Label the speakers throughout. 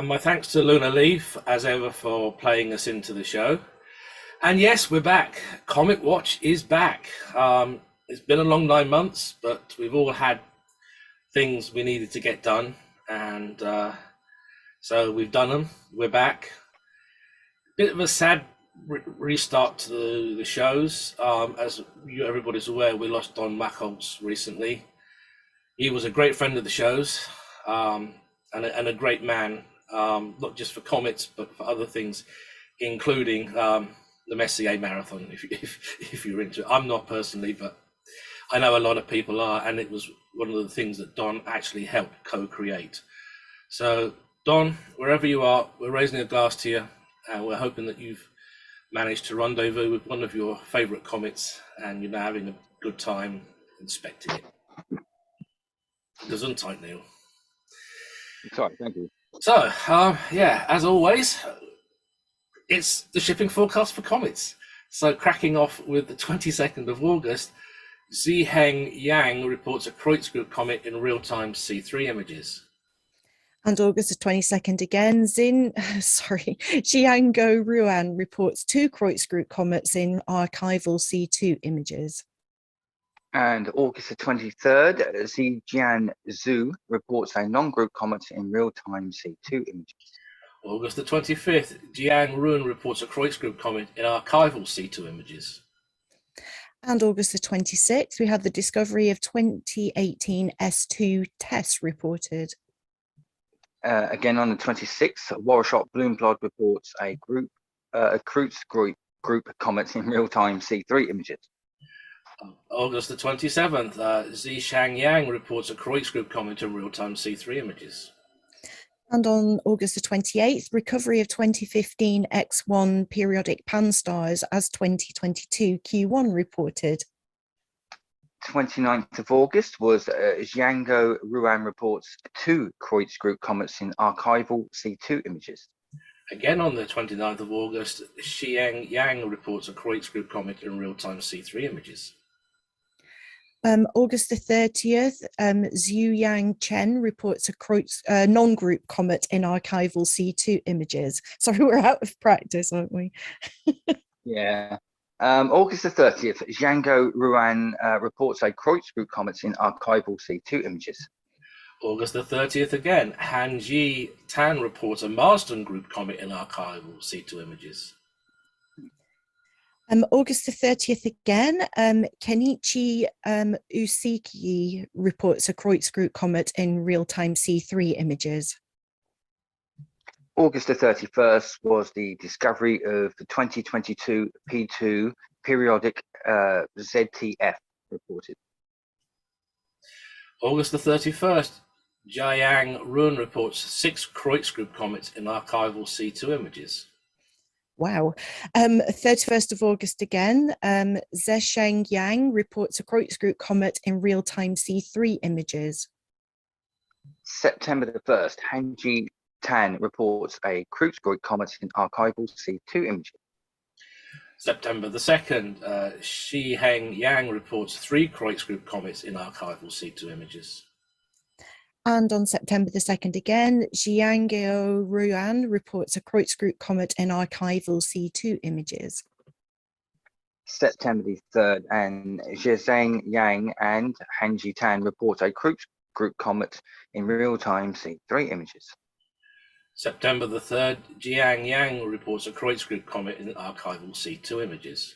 Speaker 1: And my thanks to Luna Leaf, as ever, for playing us into the show. And yes, we're back. CometWatch is back. It's been a long 9 months, but we've all had things we needed to get done. And so we've done them. We're back. Bit of a sad restart to the shows. As everybody's aware, we lost Don Machholz recently. He was a great friend of the shows and a great man, not just for Comets, but for other things, including the Messier Marathon, if you're into it. I'm not personally, but I know a lot of people are, and it was one of the things that Don actually helped co-create. So, Don, wherever you are, we're raising a glass to you, and we're hoping that you've managed to rendezvous with one of your favourite comets, and you're now having a good time inspecting it. Gesundheit, Neil.
Speaker 2: Sorry, thank you.
Speaker 1: So, yeah, as always, it's the shipping forecast for comets. So, cracking off with the 22nd of August, Zhiheng Yang reports a Kreutzgruppe comet in real-time C3 images.
Speaker 3: And August the 22nd again, Xiango Ruan reports 2 Kreutzgruppe comets in archival C2 images.
Speaker 2: And August the 23rd, Zhejian Zhu reports a non-group comet in real-time C2 images.
Speaker 1: August the 25th, Jiang Run reports a Kreutzgruppe comet in archival C2 images.
Speaker 3: And August the 26th, we have the discovery of 2018 S2 TESS reported.
Speaker 2: Again on the 26th, Warshot Bloomblad reports a Kreutzgruppe group comets in real-time C3 images.
Speaker 1: August the 27th, Zhishang Yang reports a Kreutzgruppe comet in real-time C3 images.
Speaker 3: And on August the 28th, recovery of 2015 X1 periodic pan-stars as 2022 Q1 reported.
Speaker 2: 29th of August was Xiango Ruan reports 2 Kreutzgruppe comets in archival C2 images.
Speaker 1: Again on the 29th of August, Xiang Yang reports a Kreutzgruppe comet in real-time C3 images.
Speaker 3: August the 30th, Zhu Yang Chen reports a non-group comet in archival C2 images. Sorry, we're out of practice, aren't we?
Speaker 2: Yeah. August the 30th, Xiango Ruan reports a Kreutzgruppe comet in archival C2 images.
Speaker 1: August the 30th again, Hanji Tan reports a Marsden group comet in archival C2 images.
Speaker 3: August the 30th again, Kenichi Useki reports a Kreutzgruppe comet in real-time C3 images.
Speaker 2: August the 31st was the discovery of the 2022 P2 periodic ZTF reported.
Speaker 1: August the 31st, Jiang Run reports 6 Kreutzgruppe comets in archival C2 images.
Speaker 3: Wow. 31st of August again, Zhesheng Yang reports a Kreutzgruppe comet in real-time C3 images.
Speaker 2: September the 1st, Hanji Tan reports a Kreutzgruppe comet in archival C2 images.
Speaker 1: September the 2nd, Zhiheng Yang reports 3 Kreutzgruppe comets in archival C2 images.
Speaker 3: And on September the 2nd again, Xiangyo Ruan reports a Kreutzgruppe comet in archival C2 images.
Speaker 2: September the 3rd, and Zhezheng Yang and Hanji Tan report a Kreutzgruppe comet in real-time C3 images.
Speaker 1: September the 3rd, Jiang Yang reports a Kreutzgruppe comet in archival C2 images.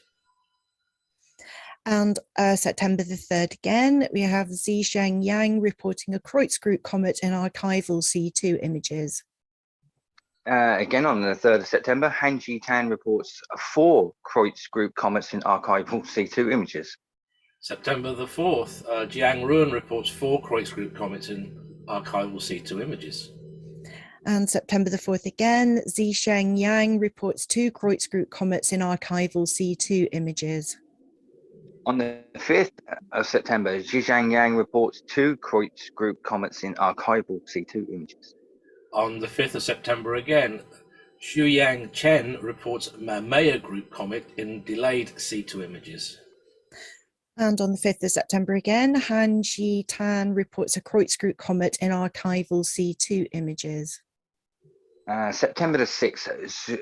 Speaker 3: And September the 3rd again, we have Zhisheng Yang reporting a Kreutzgruppe comet in archival C2 images.
Speaker 2: Again on the 3rd of September, Hanji Tan reports 4 Kreutzgruppe comets in archival C2 images.
Speaker 1: September the 4th, Jiang Run reports 4 Kreutzgruppe comets in archival C2 images.
Speaker 3: And September the 4th again, Zhisheng Yang reports 2 Kreutzgruppe comets in archival C2 images.
Speaker 2: On the 5th of September, Zhizhang Yang reports 2 Kreutzgruppe comets in archival C2 images.
Speaker 1: On the 5th of September again, Xuyang Chen reports a Maya group comet in delayed C2 images.
Speaker 3: And on the 5th of September again, Han Ji Tan reports a Kreutzgruppe comet in archival C2 images.
Speaker 2: September the 6th,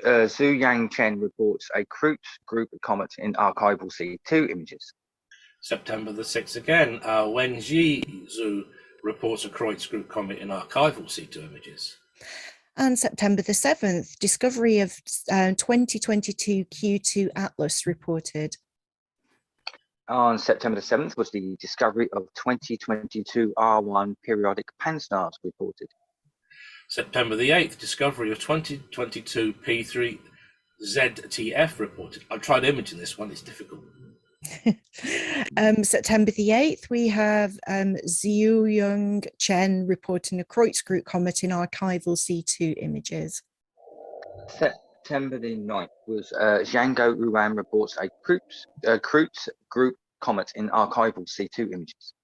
Speaker 2: Zhu Yang Chen reports a Kreutz group of comets in archival C2 images.
Speaker 1: September the 6th again, Wenji Zhu reports a Kreutz group comet in archival C2 images.
Speaker 3: And September the 7th, discovery of 2022 Q2 Atlas reported.
Speaker 2: On September the 7th was the discovery of 2022 R1 periodic pan-stars reported.
Speaker 1: September the 8th, discovery of 2022 P3 ZTF reported. I tried imaging this one, it's difficult.
Speaker 3: September the 8th, we have Zhu Chen reporting a Kreutz group comet in archival C2 images.
Speaker 2: September the 9th was Zhangguo Ruan reports a Kreutz group comet in archival C2 images.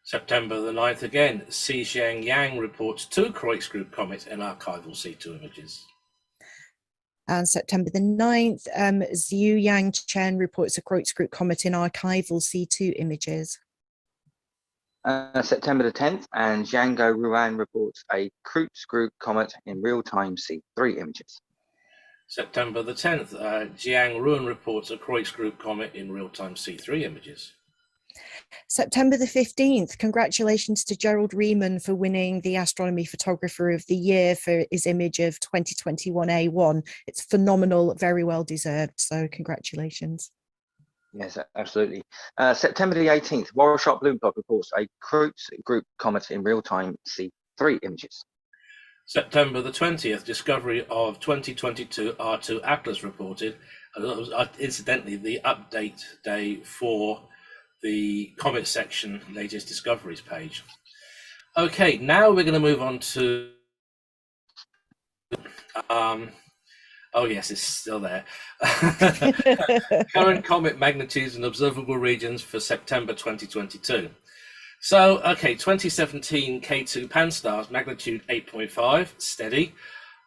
Speaker 1: September the 9th again, Seiichi Yang reports 2 Kreutz group comets in archival C2 images.
Speaker 3: And September the 9th, Zhu Yang Chen reports a Kreutz group comet in archival C2 images.
Speaker 2: September the 10th, and Zhangguo Ruan reports a Kreutz group comet in real-time C3 images.
Speaker 1: September the 10th, Jiang Ruan reports a Kreutz group comet in real-time C3 images.
Speaker 3: September the 15th, congratulations to Gerald Riemann for winning the Astronomy Photographer of the Year for his image of 2021 A1. It's phenomenal, very well deserved, so congratulations.
Speaker 2: Yes, absolutely. September the 18th, Warshop Bloomberg reports a Kreutz group comet in real-time C3 images.
Speaker 1: September the 20th, discovery of 2022 R2 Atlas reported. And that was, incidentally, the update day for the Comet Section latest discoveries page. Okay, now we're going to move on to oh yes, it's still there. Current comet magnitudes and observable regions for September 2022. So, okay, 2017 K2 Pan-STARRS, magnitude 8.5, steady.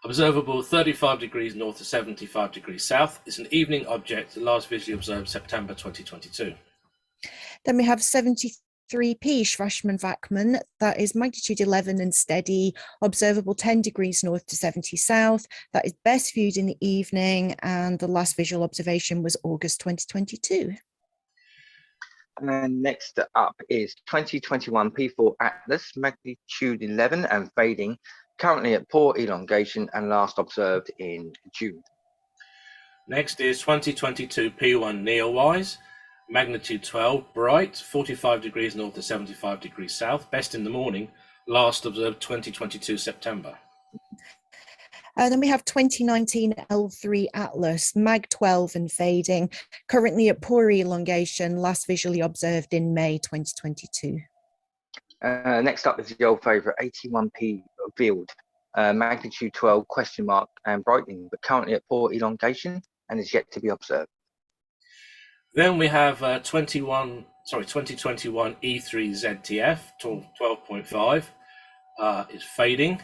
Speaker 1: Observable 35 degrees north to 75 degrees south. It's an evening object, last visually observed September 2022.
Speaker 3: Then we have 73P Schwarzmann-Wachmann, that is magnitude 11 and steady, observable 10 degrees north to 70 south. That is best viewed in the evening, and the last visual observation was August 2022.
Speaker 2: And next up is 2021 P4 Atlas, magnitude 11 and fading, currently at poor elongation and last observed in June.
Speaker 1: Next is 2022 P1 Neowise, magnitude 12, bright, 45 degrees north to 75 degrees south, best in the morning, last observed 2022 September.
Speaker 3: Then we have 2019 L3 Atlas, mag 12 and fading, currently at poor elongation, last visually observed in May 2022.
Speaker 2: Next up is the old favourite 81P Field, magnitude 12, question mark and brightening, but currently at poor elongation and is yet to be observed.
Speaker 1: Then we have 2021 E3 ZTF, 12.5. It's fading,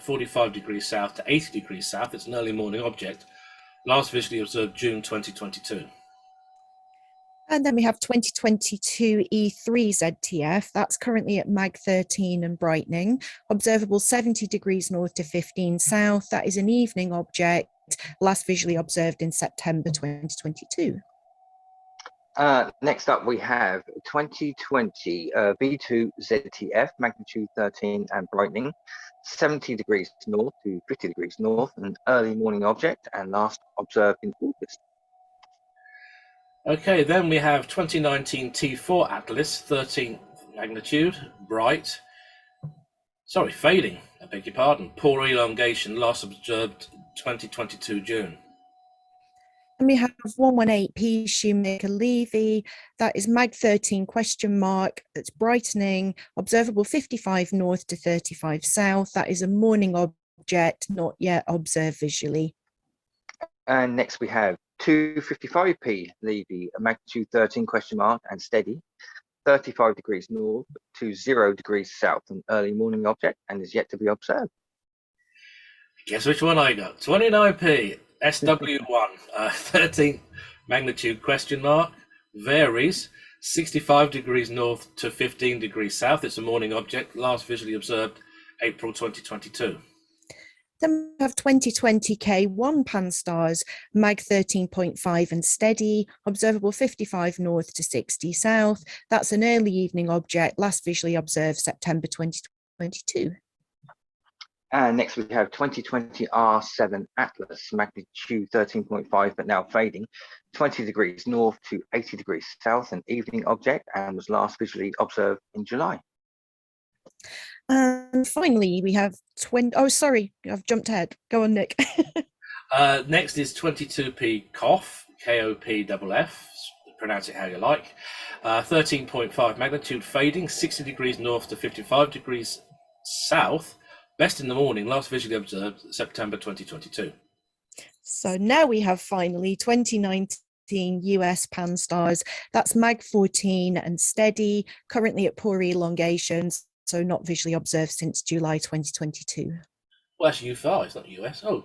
Speaker 1: 45 degrees south to 80 degrees south. It's an early morning object. Last visually observed June 2022.
Speaker 3: And then we have 2022 E3 ZTF. That's currently at mag 13 and brightening. Observable 70 degrees north to 15 south. That is an evening object. Last visually observed in September 2022.
Speaker 2: Next up, we have 2020 V2 ZTF, magnitude 13 and brightening, 70 degrees north to 50 degrees north, an early morning object and last observed in August.
Speaker 1: Okay, then we have 2019 T4 Atlas, 13th magnitude, bright. Fading, I beg your pardon. Poor elongation, last observed 2022 June.
Speaker 3: And we have 118P Shoemaker-Levy, that is mag 13 question mark, that's brightening, observable 55 north to 35 south. That is a morning object, not yet observed visually.
Speaker 2: And next we have 255P Levy, a magnitude 13 question mark and steady, 35 degrees north to 0 degrees south, an early morning object and is yet to be observed.
Speaker 1: Guess which one I got? 29P SW1, 13th magnitude question mark, varies, 65 degrees north to 15 degrees south. It's a morning object, last visually observed April 2022.
Speaker 3: Then we have 2020 K1 pan-stars, mag 13.5 and steady, observable 55 north to 60 south. That's an early evening object, last visually observed September 2022.
Speaker 2: And next we have 2020 R7 Atlas, magnitude 13.5, but now fading, 20 degrees north to 80 degrees south, an evening object, and was last visually observed in July.
Speaker 3: And finally, we have oh, sorry, I've jumped ahead. Go on, Nick.
Speaker 1: Next is 22P COF, KOPFF, pronounce it how you like. 13.5 magnitude fading, 60 degrees north to 55 degrees south. Best in the morning, last visually observed September 2022.
Speaker 3: So now we have finally 2019 US pan-stars. That's mag 14 and steady, currently at poor elongations, so not visually observed since July 2022.
Speaker 1: Well, that's U5, it's not US. Oh.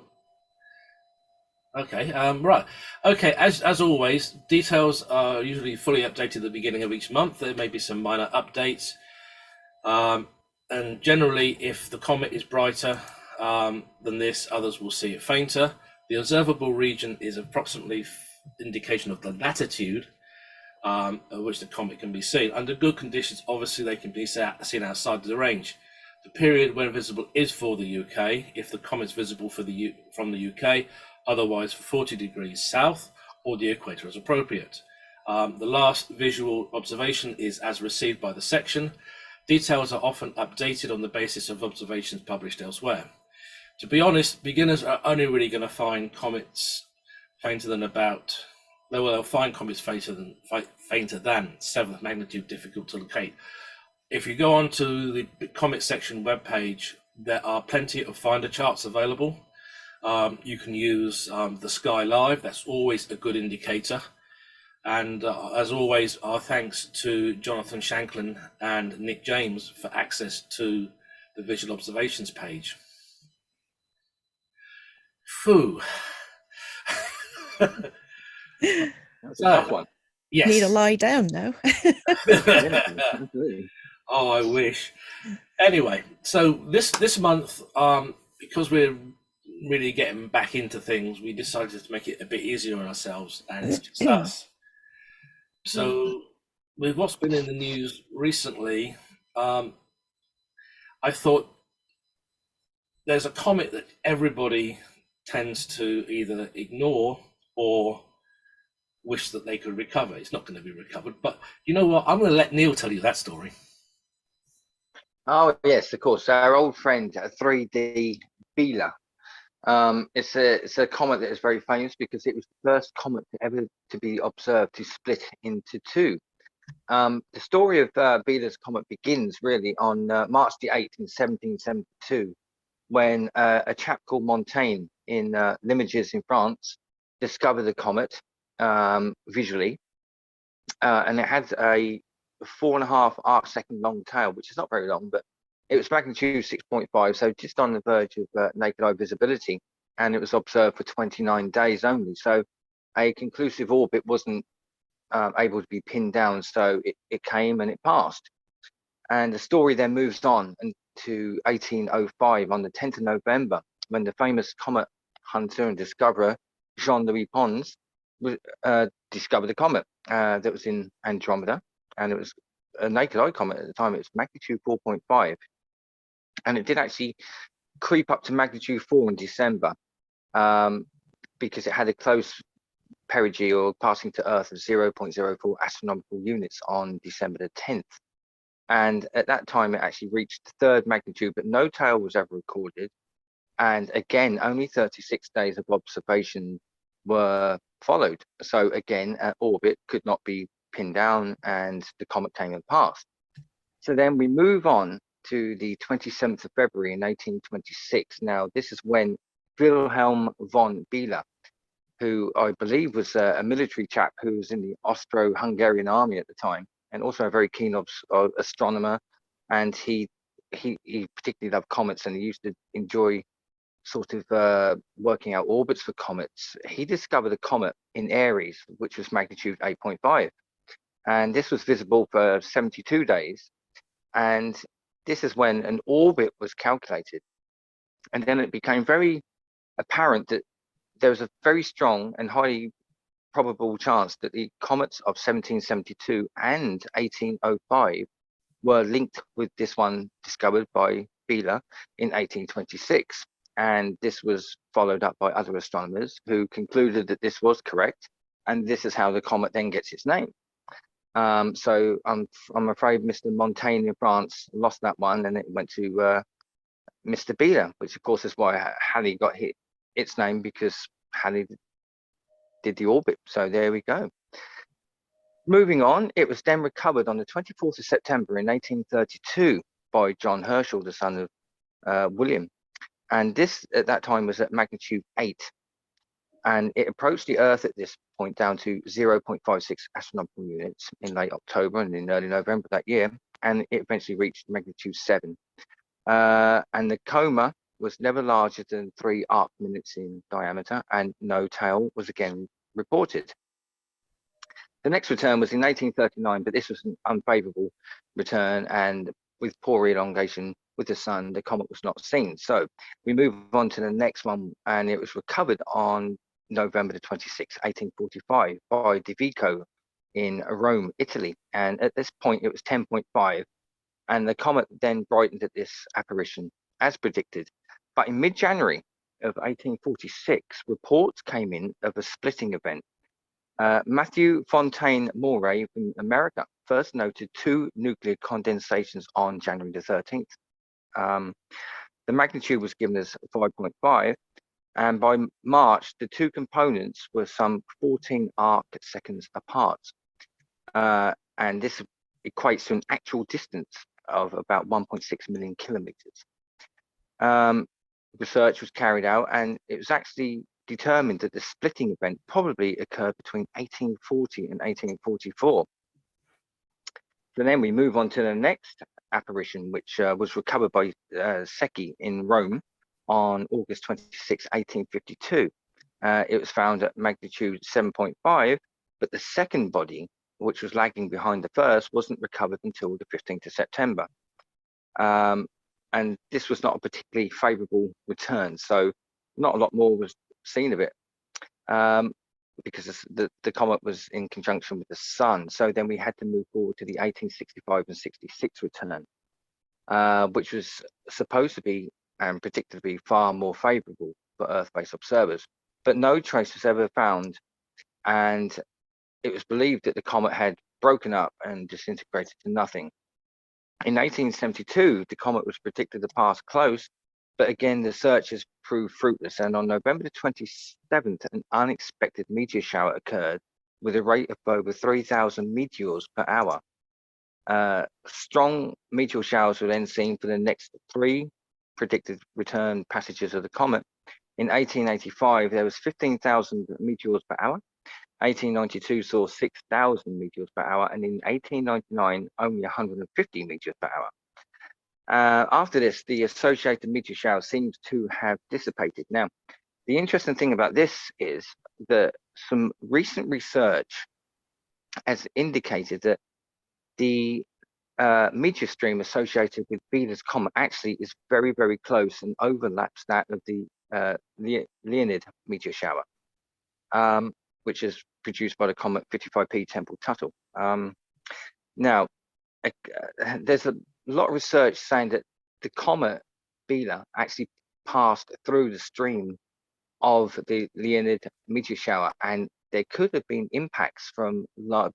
Speaker 1: Okay, right. Okay, as always, details are usually fully updated at the beginning of each month. There may be some minor updates. And generally, if the comet is brighter than this, others will see it fainter. The observable region is approximately indication of the latitude at which the comet can be seen. Under good conditions, obviously, they can be seen outside of the range. The period when visible is for the UK, if the comet's visible from the UK, otherwise for 40 degrees south or the equator as appropriate. The last visual observation is as received by the section. Details are often updated on the basis of observations published elsewhere. To be honest, beginners are only really going to find comets fainter than they'll find comets fainter than 7th magnitude difficult to locate. If you go onto the Comet Section webpage, there are plenty of finder charts available. You can use the Sky Live, that's always a good indicator. And as always, our thanks to Jonathan Shanklin and Nick James for access to the visual observations page. Phew.
Speaker 2: That's a tough one.
Speaker 1: Yes.
Speaker 3: Need to lie down now.
Speaker 2: Yeah, absolutely.
Speaker 1: Oh, I wish. Anyway, so this month, because we're really getting back into things, we decided to make it a bit easier on ourselves, and it's just us. So, with what's been in the news recently, I thought there's a comet that everybody tends to either ignore or wish that they could recover. It's not going to be recovered, but you know what? I'm going to let Neil tell you that story.
Speaker 2: Oh, yes, of course. Our old friend, 3D Biela. It's a comet that is very famous because it was the first comet ever to be observed to split into two. The story of Biela's comet begins really on March the 8th in 1772, when a chap called Montaigne in Limoges in France discovered the comet visually, and it had a 4.5 arc-second long tail, which is not very long, but it was magnitude 6.5, so just on the verge of naked eye visibility, and it was observed for 29 days only. So a conclusive orbit wasn't able to be pinned down, so it came and it passed. And the story then moves on to 1805 on the 10th of November, when the famous comet hunter and discoverer Jean-Louis Pons discovered a comet that was in Andromeda, and it was a naked eye comet at the time. It was magnitude 4.5, and it did actually creep up to magnitude 4 in December because it had a close perigee, or passing to Earth, of 0.04 astronomical units on December the 10th. And at that time, it actually reached the 3rd magnitude, but no tail was ever recorded. And again, only 36 days of observation were followed. So again, orbit could not be pinned down, and the comet came and passed. So then we move on to the 27th of February in 1826. Now, this is when Wilhelm von Biela, who I believe was a military chap who was in the Austro-Hungarian army at the time, and also a very keen astronomer, and he particularly loved comets, and he used to enjoy sort of working out orbits for comets. He discovered a comet in Aries, which was magnitude 8.5, and this was visible for 72 days. And this is when an orbit was calculated, And then it became very apparent that there was a very strong and highly probable chance that the comets of 1772 and 1805 were linked with this one discovered by Biela in 1826. And this was followed up by other astronomers who concluded that this was correct. And this is how the comet then gets its name. So I'm afraid Mr. Montaigne in France lost that one, and it went to Mr. Biela, which of course is why Halley got its name, because Halley did the orbit. So there we go. Moving on, it was then recovered on the 24th of September in 1832 by John Herschel, the son of William. And this at that time was at magnitude 8. And it approached the Earth at this point down to 0.56 astronomical units in late October and in early November that year. And it eventually reached magnitude 7. And the coma was never larger than 3 arc minutes in diameter, and no tail was again reported. The next return was in 1839, but this was an unfavorable return, and with poor elongation with the sun, the comet was not seen. So we move on to the next one, and it was recovered on November the 26th, 1845 by De Vico in Rome, Italy. And at this point, it was 10.5, and the comet then brightened at this apparition, as predicted. But in mid-January of 1846, reports came in of a splitting event. Matthew Fontaine Moray from America first noted 2 nuclear condensations on January the 13th. The magnitude was given as 5.5, and by March, the 2 components were some 14 arc seconds apart. And this equates to an actual distance of about 1.6 million kilometers. Research was carried out, and it was actually determined that the splitting event probably occurred between 1840 and 1844. So then we move on to the next apparition, which was recovered by Seiichi in Rome on August 26, 1852. It was found at magnitude 7.5, but the second body, which was lagging behind the first, wasn't recovered until the 15th of September. And this was not a particularly favorable return, so not a lot more was seen of it, because the comet was in conjunction with the sun. So then we had to move forward to the 1865 and 66 return, which was supposed to be and predicted to be far more favorable for Earth-based observers. But no trace was ever found, and it was believed that the comet had broken up and disintegrated to nothing. In 1872, the comet was predicted to pass close, but again, the searches proved fruitless. And on November the 27th, an unexpected meteor shower occurred with a rate of over 3,000 meteors per hour. Strong meteor showers were then seen for the next 3 predicted return passages of the comet. In 1885, there was 15,000 meteors per hour. 1892 saw 6,000 meteors per hour, and in 1899, only 150 meteors per hour. After this, the associated meteor shower seems to have dissipated. Now, the interesting thing about this is that some recent research has indicated that the meteor stream associated with Biela's comet actually is very, very close and overlaps that of the Leonid meteor shower, which is produced by the comet 55P Tempel-Tuttle. Now, there's a lot of research saying that the comet Biela actually passed through the stream of the Leonid meteor shower, and there could have been impacts from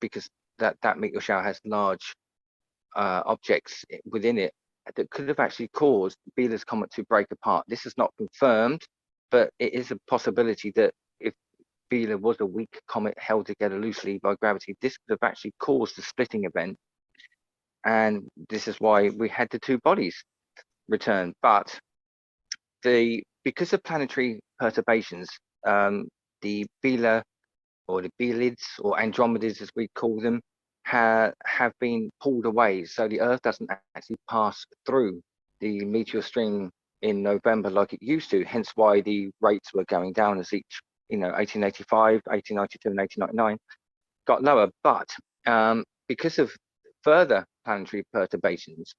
Speaker 2: because that meteor shower has large objects within it that could have actually caused Biela's comet to break apart. This is not confirmed, but it is a possibility that if Biela was a weak comet held together loosely by gravity, this could have actually caused the splitting event. And this is why we had the 2 bodies return. But because of planetary perturbations, the Biela, or the Bielids, or Andromedas as we call them, have been pulled away. So the Earth doesn't actually pass through the meteor stream in November like it used to, hence why the rates were going down as each, 1885, 1892, and 1899 got lower. But because of further planetary perturbations,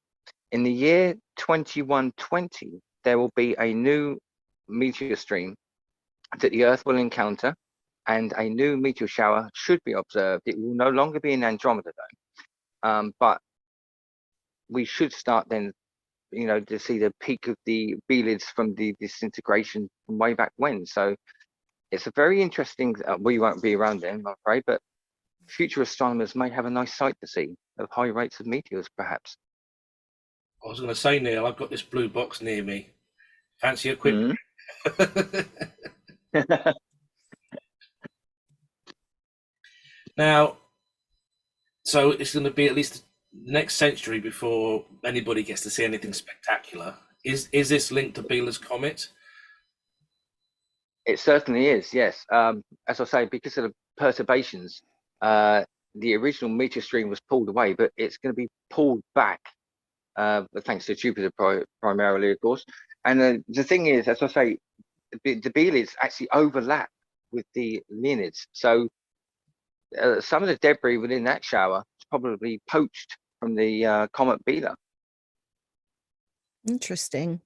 Speaker 2: in the year 2120, there will be a new meteor stream that the Earth will encounter, and a new meteor shower should be observed. It will no longer be in Andromeda though, but we should start then, to see the peak of the Bielids from the disintegration from way back when. So it's a very interesting, we won't be around then, I'm afraid, but future astronomers may have a nice sight to see of high rates of meteors, perhaps.
Speaker 1: I was going to say, Neil, I've got this blue box near me. Fancy a quick? Now, so it's going to be at least the next century before anybody gets to see anything spectacular. Is this linked to Biela's comet?
Speaker 2: It certainly is, yes. As I say, because of the perturbations, the original meteor stream was pulled away, but it's going to be pulled back, thanks to Jupiter primarily, of course. And the thing is, as I say, the Bielids actually overlap with the Leonids. So some of the debris within that shower is probably poached from the comet Biela.
Speaker 3: Interesting.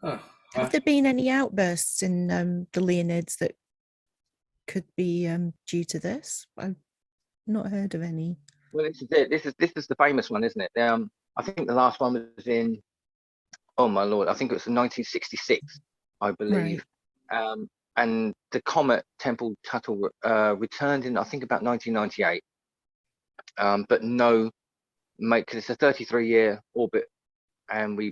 Speaker 1: Oh,
Speaker 3: Have there been any outbursts in the Leonids that could be due to this? I've not heard of any.
Speaker 2: Well, this is it. This is the famous one, isn't it? I think the last one was in, oh my lord, I think it was in 1966, I believe. Right. And the comet Tempel-Tuttle returned in, I think, about 1998. But no, because it's a 33-year orbit, and we,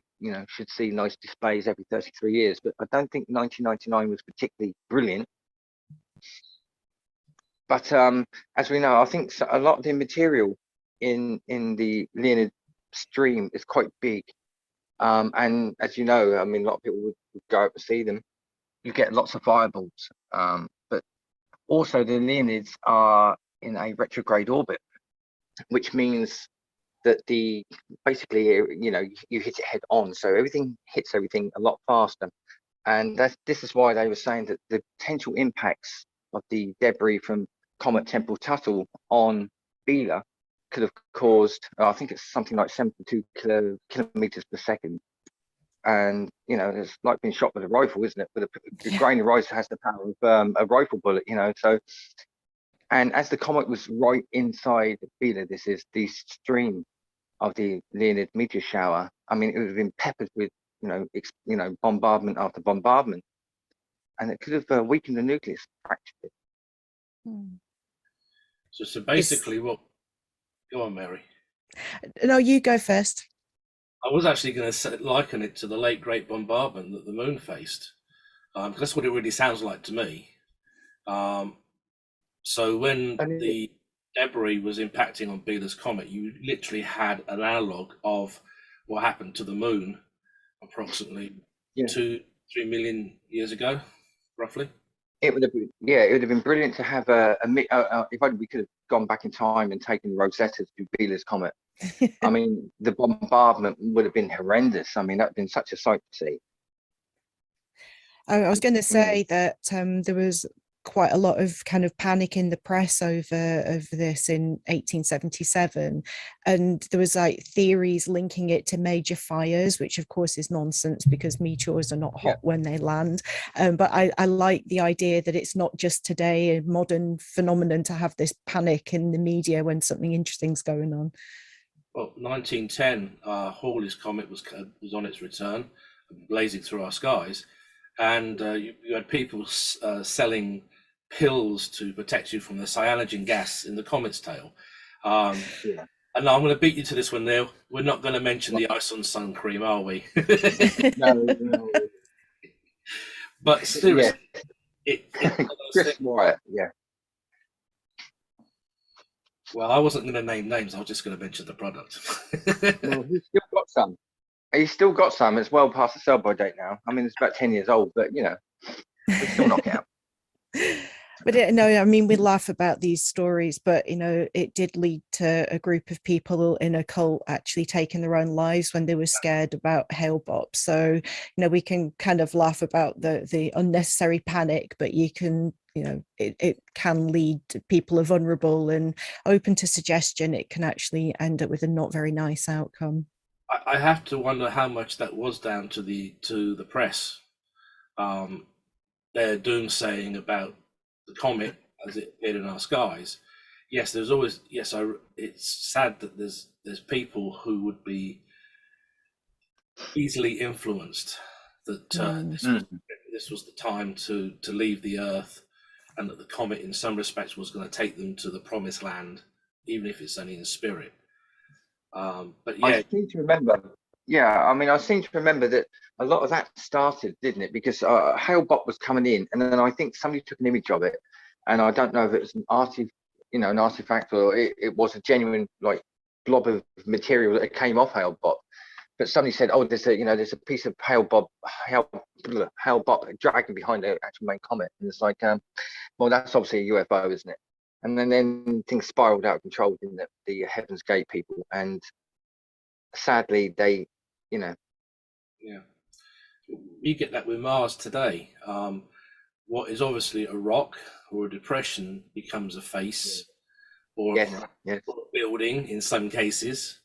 Speaker 2: should see nice displays every 33 years. But I don't think 1999 was particularly brilliant. But as we know, I think a lot of the material in the Leonid stream is quite big. And as you know, I mean, a lot of people would go up to see them. You get lots of fireballs. But also the Leonids are in a retrograde orbit, which means that basically, you hit it head on. So everything hits everything a lot faster. And this is why they were saying that the potential impacts of the debris from Comet Tempel-Tuttle on Biela could have caused, I think it's something like 72 kilometers per second. And, it's like being shot with a rifle, isn't it? With a grain of rice has the power of a rifle bullet, So, and as the comet was right inside Biela, this is the stream of the Leonid meteor shower. I mean, it would have been peppered with, bombardment after bombardment, and it could have weakened the nucleus, practically.
Speaker 1: So basically, what? Go on, Mary.
Speaker 3: No, you go first.
Speaker 1: I was actually going to liken it to the late great bombardment that the moon faced. That's what it really sounds like to me. So when the debris was impacting on Biela's comet, you literally had an analog of what happened to the moon approximately 2-3 million years ago, roughly.
Speaker 2: It would have been, it would have been brilliant to have if we could have gone back in time and taken Rosetta to Biela's comet. I mean, the bombardment would have been horrendous. I mean, that would have been such a sight to see.
Speaker 3: I was going to say that there was quite a lot of kind of panic in the press over this in 1877, and there was like theories linking it to major fires, which of course is nonsense because meteors are not hot when they land. But I like the idea that it's not just today a modern phenomenon to have this panic in the media when something interesting's going on.
Speaker 1: Well, 1910, Halley's comet was on its return, blazing through our skies, and you had people selling pills to protect you from the cyanogen gas in the comet's tail. And I'm going to beat you to this one, Neil. We're not going to mention the ice on sun cream, are we?
Speaker 2: No.
Speaker 1: But seriously,
Speaker 2: Chris Wyatt,
Speaker 1: Well, I wasn't going to name names. I was just going to mention the product.
Speaker 2: Well, he's still got some. He's still got some. It's well past the sell-by date now. I mean, it's about 10 years old, but, we still knock it out.
Speaker 3: But no, I mean, we laugh about these stories, but, it did lead to a group of people in a cult actually taking their own lives when they were scared about Hale-Bopp. So, we can kind of laugh about the unnecessary panic, but you can, it can lead to people are vulnerable and open to suggestion. It can actually end up with a not very nice outcome.
Speaker 1: I have to wonder how much that was down to the press. Their doomsaying about the comet as it appeared in our skies. Yes, there's always it's sad that there's people who would be easily influenced that this was the time to leave the Earth, and that the comet in some respects was going to take them to the promised land, even if it's only in spirit. But yeah,
Speaker 2: I seem to remember. Yeah, I mean, I seem to remember that a lot of that started, didn't it? Because Hale-Bopp was coming in, and then I think somebody took an image of it, and I don't know if it was an artifact, or it was a genuine like blob of material that came off Hale-Bopp. But somebody said, "Oh, there's a piece of Hale-Bopp dragging behind the actual main comet," and it's like, well, that's obviously a UFO, isn't it? And then things spiraled out of control in the Heaven's Gate people, and sadly, they,
Speaker 1: yeah, you get that with Mars today. What is obviously a rock or a depression becomes a face, or a building in some cases.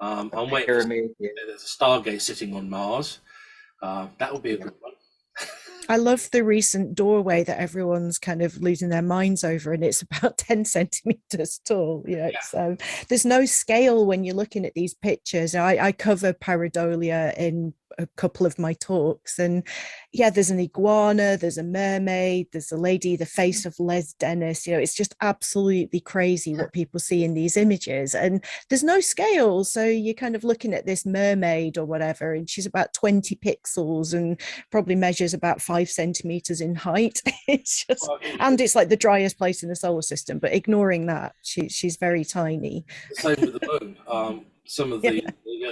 Speaker 1: I'm waiting for there's a Stargate sitting on Mars. That would be a good one.
Speaker 3: I love the recent doorway that everyone's kind of losing their minds over, and it's about 10 centimeters tall. There's no scale when you're looking at these pictures. I cover pareidolia in a couple of my talks, and there's an iguana, there's a mermaid, there's a lady, the face of Les Dennis. It's just absolutely crazy what people see in these images, and there's no scale. So you're kind of looking at this mermaid or whatever, and she's about 20 pixels and probably measures about 5 centimeters in height. It's just, and it's like the driest place in the solar system, but ignoring that, she's very tiny.
Speaker 1: Same with the moon. Some of the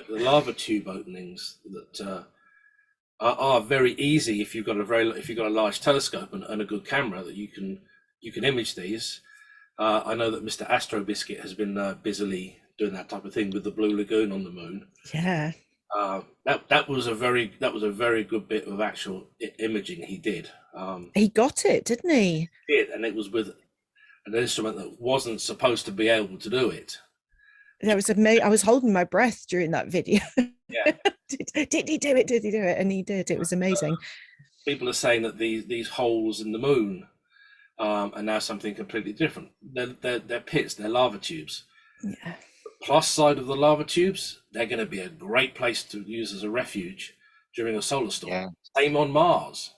Speaker 1: lava tube openings that are very easy if you've got a large telescope and a good camera that you can image these. I know that Mr. Astro Biscuit has been busily doing that type of thing with the Blue Lagoon on the moon.
Speaker 3: Yeah.
Speaker 1: That was a very good bit of actual imaging he did.
Speaker 3: He got it, didn't he?
Speaker 1: He did, and it was with an instrument that wasn't supposed to be able to do it.
Speaker 3: That was amazing. I was holding my breath during that video.
Speaker 1: Yeah.
Speaker 3: Did he do it? Did he do it? And he did. It was amazing.
Speaker 1: People are saying that these holes in the moon are now something completely different. They're pits, they're lava tubes.
Speaker 3: Yeah.
Speaker 1: The plus side of the lava tubes, they're going to be a great place to use as a refuge during a solar storm.
Speaker 2: Yeah.
Speaker 1: Same on Mars.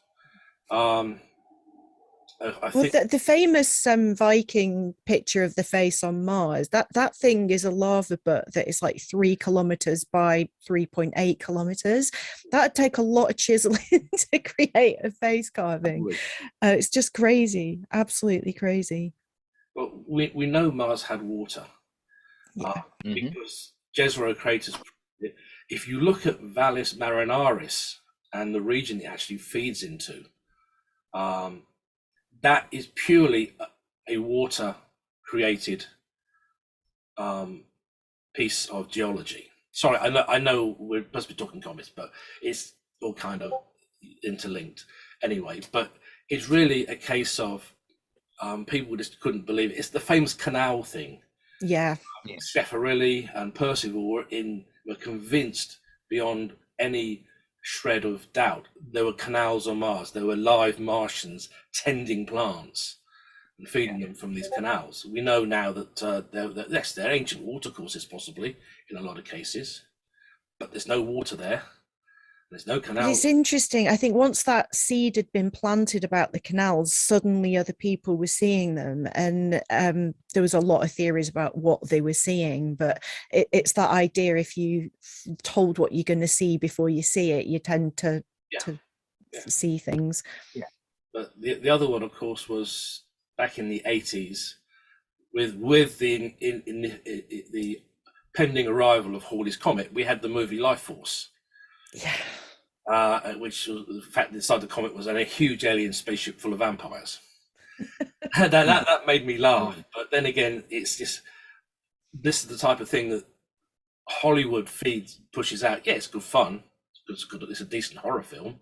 Speaker 1: I think
Speaker 3: the famous Viking picture of the face on Mars, that thing is a lava butt that is like 3 kilometers by 3.8 kilometers. That'd take a lot of chiseling to create a face carving. It's just crazy, absolutely crazy.
Speaker 1: Well, we know Mars had water because Jezero craters. If you look at Vallis Marinaris and the region it actually feeds into, that is purely a water created piece of geology. Sorry, I know we're supposed to be talking comets, but it's all kind of interlinked anyway. But it's really a case of people just couldn't believe it. It's the famous canal thing.
Speaker 3: Yeah.
Speaker 1: Schiaparelli and Percival were convinced beyond any shred of doubt there were canals on Mars. There were live Martians tending plants and feeding them from these canals. We know now that they're ancient watercourses, possibly in a lot of cases, but there's no water there. There's no canal.
Speaker 3: It's interesting. I think once that seed had been planted about the canals, suddenly other people were seeing them, and there was a lot of theories about what they were seeing. But it's that idea: if you told what you're going to see before you see it, you tend to see things.
Speaker 2: Yeah.
Speaker 1: But the other one, of course, was back in the 80s, with the pending arrival of Halley's Comet. We had the movie Life Force.
Speaker 3: Yeah.
Speaker 1: Which was the fact that inside the comet was a huge alien spaceship full of vampires. that made me laugh. But then again, it's just, this is the type of thing that Hollywood pushes out. Yeah, it's good fun. It's a decent horror film,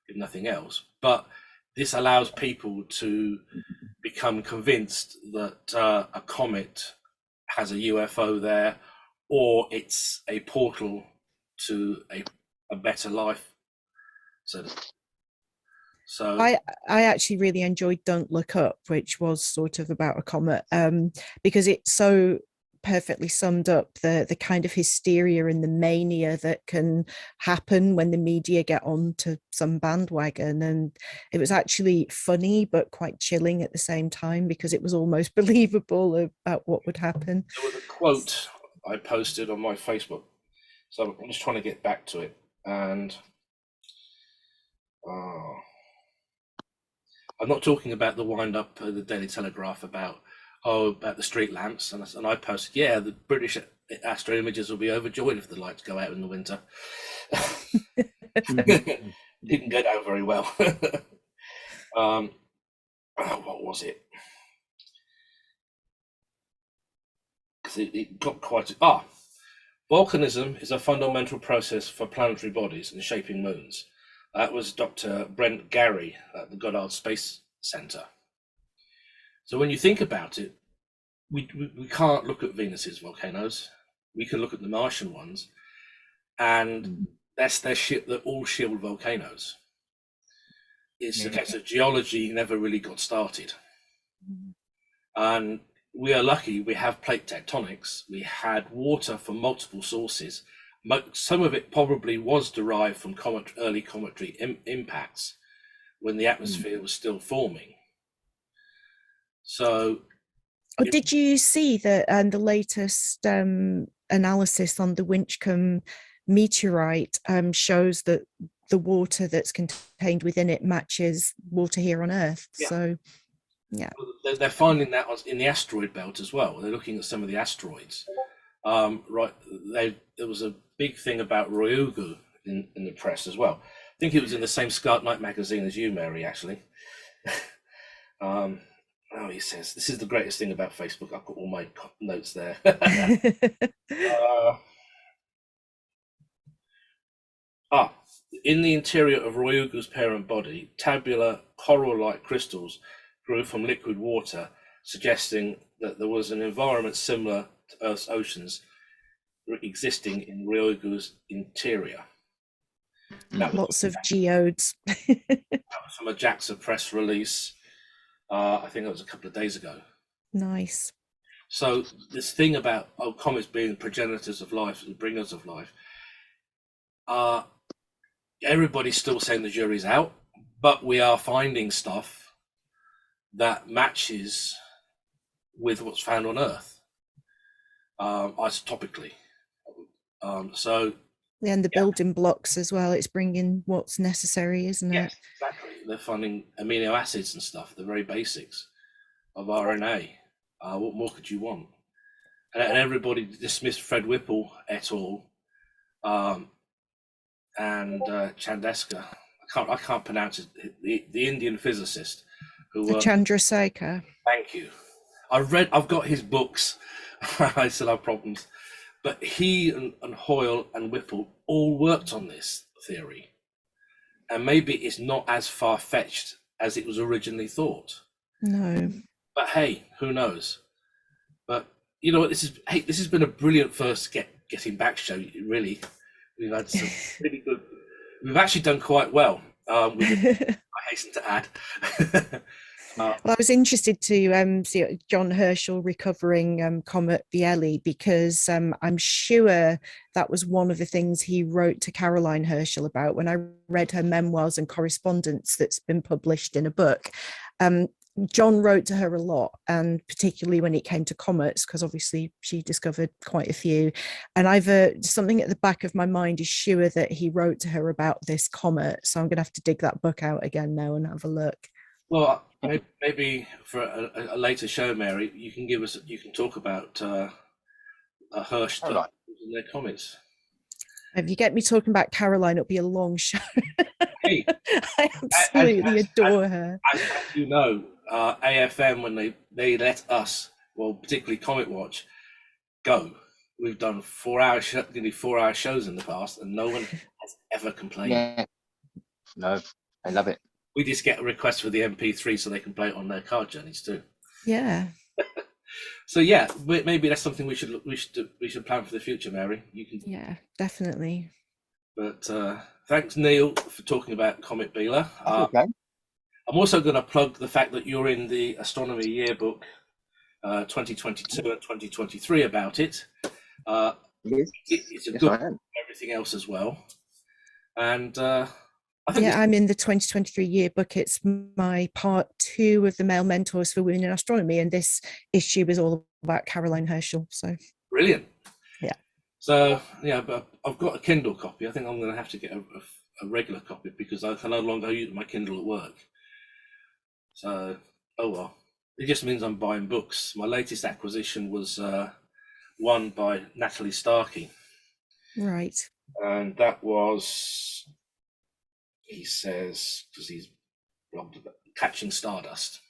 Speaker 1: if nothing else. But this allows people to become convinced that a comet has a UFO there, or it's a portal to a better life. So
Speaker 3: I actually really enjoyed Don't Look Up, which was sort of about a comet, because it so perfectly summed up the kind of hysteria and the mania that can happen when the media get onto some bandwagon. And it was actually funny but quite chilling at the same time, because it was almost believable about what would happen.
Speaker 1: there was a quote I posted on my Facebook, so I'm just trying to get back to it, and I'm not talking about the wind up the Daily Telegraph about the street lamps, and I posted, yeah, the British astro imagers will be overjoyed if the lights go out in the winter. Didn't go down very well. What was it? Because it got quite. Volcanism is a fundamental process for planetary bodies and shaping moons. That was Dr. Brent Gary at the Goddard Space Center. So when you think about it, we can't look at Venus's volcanoes. We can look at the Martian ones, and they're all shield volcanoes. It's the case of geology never really got started. And we are lucky we have plate tectonics. We had water from multiple sources. Some of it probably was derived from early cometary impacts when the atmosphere was still forming. So,
Speaker 3: did you see that the latest analysis on the Winchcombe meteorite shows that the water that's contained within it matches water here on Earth?
Speaker 1: Yeah.
Speaker 3: So, yeah,
Speaker 1: they're finding that in the asteroid belt as well. They're looking at some of the asteroids. Right, there was a big thing about Ryugu in the press as well. I think it was in the same Scarlet Night magazine as you, Mary, actually. He says, this is the greatest thing about Facebook. I've got all my notes there. In the interior of Ryugu's parent body, tabular coral-like crystals grew from liquid water, suggesting that there was an environment similar to Earth's oceans existing in Ryugu's interior.
Speaker 3: Lots of geodes.
Speaker 1: From a JAXA press release, I think that was a couple of days ago.
Speaker 3: Nice.
Speaker 1: So this thing about comets being progenitors of life and bringers of life, everybody's still saying the jury's out, but we are finding stuff that matches with what's found on Earth, isotopically.
Speaker 3: And the building blocks as well. It's bringing what's necessary, isn't
Speaker 1: yes,
Speaker 3: it?
Speaker 1: Exactly. They're finding amino acids and stuff, the very basics of RNA. What more could you want? And everybody dismissed Fred Whipple et al. And Chandrasekhar. I can't pronounce it. The Indian physicist who
Speaker 3: Chandrasekhar.
Speaker 1: Thank you. I've got his books. I still have problems, but he and Hoyle and Whipple all worked on this theory, and maybe it's not as far-fetched as it was originally thought.
Speaker 3: No.
Speaker 1: But hey, who knows? But you know what? This has been a brilliant first getting back show. Really, we've had some really good. We've actually done quite well. I hasten to add.
Speaker 3: Well, I was interested to see John Herschel recovering Comet Biela, because I'm sure that was one of the things he wrote to Caroline Herschel about. When I read her memoirs and correspondence that's been published in a book, John wrote to her a lot, and particularly when it came to comets, because obviously she discovered quite a few. And I've something at the back of my mind is sure that he wrote to her about this comet. So I'm going to have to dig that book out again now and have a look.
Speaker 1: Well, maybe for a later show, Mary, you can talk about Herschel and their comets.
Speaker 3: If you get me talking about Caroline, it'll be a long show.
Speaker 1: Hey,
Speaker 3: I absolutely adore her.
Speaker 1: As you know, AFM, when they let us, well, particularly CometWatch, go. We've done nearly 4 hour shows in the past, and no one has ever complained.
Speaker 2: Yeah. No, I love it.
Speaker 1: We just get a request for the MP3 so they can play it on their car journeys too.
Speaker 3: Yeah.
Speaker 1: So yeah, maybe that's something we should plan for the future, Mary. You can.
Speaker 3: Yeah, definitely.
Speaker 1: But thanks, Neil, for talking about Comet Biela.
Speaker 2: Okay.
Speaker 1: I'm also going to plug the fact that you're in the Astronomy Yearbook 2022 and 2023 about it.
Speaker 2: Yes.
Speaker 1: It's a
Speaker 2: Yes,
Speaker 1: good
Speaker 2: I am.
Speaker 1: everything else as well. And I think
Speaker 3: I'm in the 2023 yearbook. It's my part 2 of the Male Mentors for Women in Astronomy, and this issue is all about Caroline Herschel. So
Speaker 1: brilliant.
Speaker 3: Yeah.
Speaker 1: So yeah, but I've got a Kindle copy. I think I'm going to have to get a regular copy because I can no longer use my Kindle at work. So oh well, it just means I'm buying books. My latest acquisition was one by Natalie Starkey,
Speaker 3: right.
Speaker 1: and that was, he says, because he's blogged about Catching Stardust.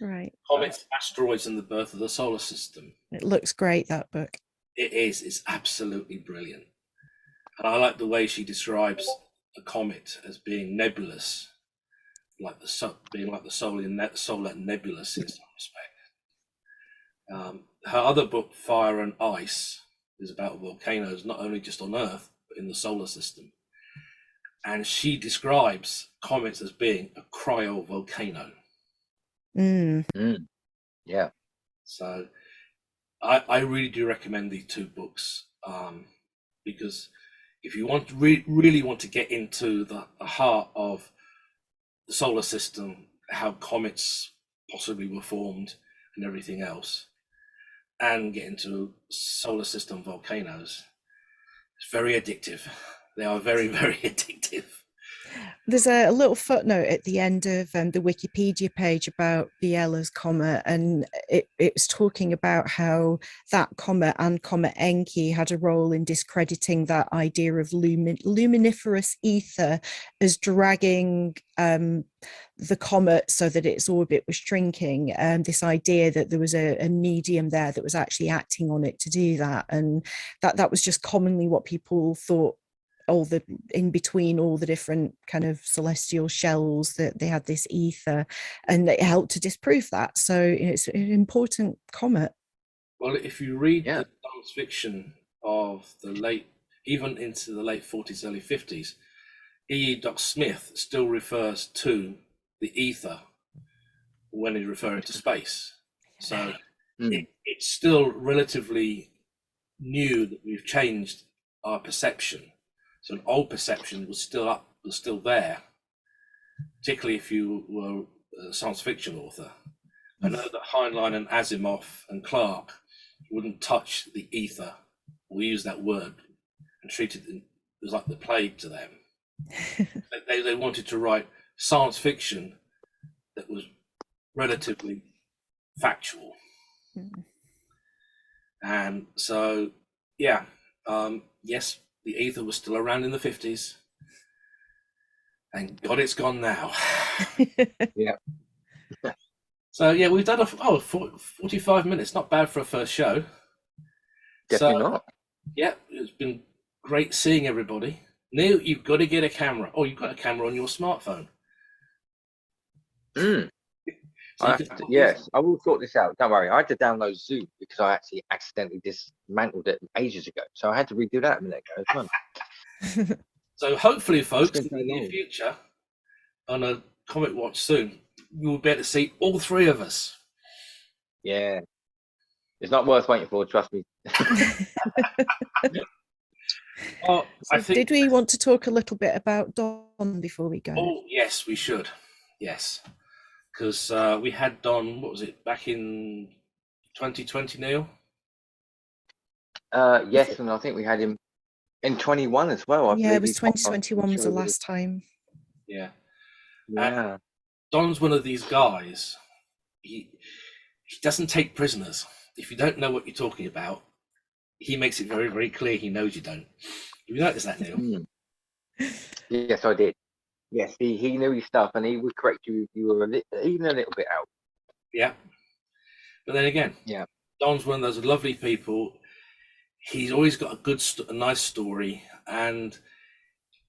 Speaker 3: Right.
Speaker 1: Comets, Asteroids, and the Birth of the Solar System.
Speaker 3: It looks great, that book.
Speaker 1: It is. It's absolutely brilliant. And I like the way she describes a comet as being nebulous, like the sun, being like the solar nebulous in some respect. Her other book, Fire and Ice, is about volcanoes, not only just on Earth, but in the solar system. And she describes comets as being a cryovolcano.
Speaker 2: Yeah.
Speaker 1: So I really do recommend these 2 books because if you want to really want to get into the heart of the solar system, how comets possibly were formed and everything else, and get into solar system volcanoes, it's very addictive. They are very, very addictive.
Speaker 3: There's a little footnote at the end of the Wikipedia page about Biela's comet, and it was talking about how that comet and Comet Encke had a role in discrediting that idea of luminiferous ether as dragging the comet so that its orbit was shrinking. This idea that there was a medium there that was actually acting on it to do that, and that was just commonly what people thought. All the in between all the different kind of celestial shells, that they had this ether, and it helped to disprove that. So it's an important comet.
Speaker 1: Well, if you read the science fiction of even into the late 40s, early 50s, E. Doc Smith still refers to the ether when he's referring to space. So it's still relatively new that we've changed our perception. So an old perception was still there, particularly if you were a science fiction author. I know that Heinlein and Asimov and Clarke wouldn't touch the ether or use that word and treated it as like the plague to them. They wanted to write science fiction that was relatively factual. And so, yes, the ether was still around in the 50s. Thank God it's gone now.
Speaker 2: Yeah.
Speaker 1: So, we've done 45 minutes. Not bad for a first show.
Speaker 2: Definitely not.
Speaker 1: Yeah, it's been great seeing everybody. Neil, you've got to get a camera. Oh, you've got a camera on your smartphone.
Speaker 2: Yes, I will sort this out. Don't worry. I had to download Zoom because I actually accidentally dismantled it ages ago. So I had to redo that a minute ago as well.
Speaker 1: So hopefully, folks, in the near future, on a Comet Watch soon, you will be able to see all 3 of us.
Speaker 2: Yeah. It's not worth waiting for, trust me.
Speaker 1: Well,
Speaker 3: so did we want to talk a little bit about Dawn before we go?
Speaker 1: Oh, yes, we should. Yes. Because we had Don, what was it, back in 2020, Neil?
Speaker 2: Yes, and I think we had him in 21 as well. I believe
Speaker 3: it was 2021 was the last time.
Speaker 1: Yeah.
Speaker 2: Yeah.
Speaker 1: Don's one of these guys. He doesn't take prisoners. If you don't know what you're talking about, he makes it very, very clear he knows you don't. Have you noticed that, Neil?
Speaker 2: Yes, I did. Yes, he knew his stuff, and he would correct you if you were even a little bit out.
Speaker 1: Yeah. But then again, Don's one of those lovely people. He's always got a nice story, and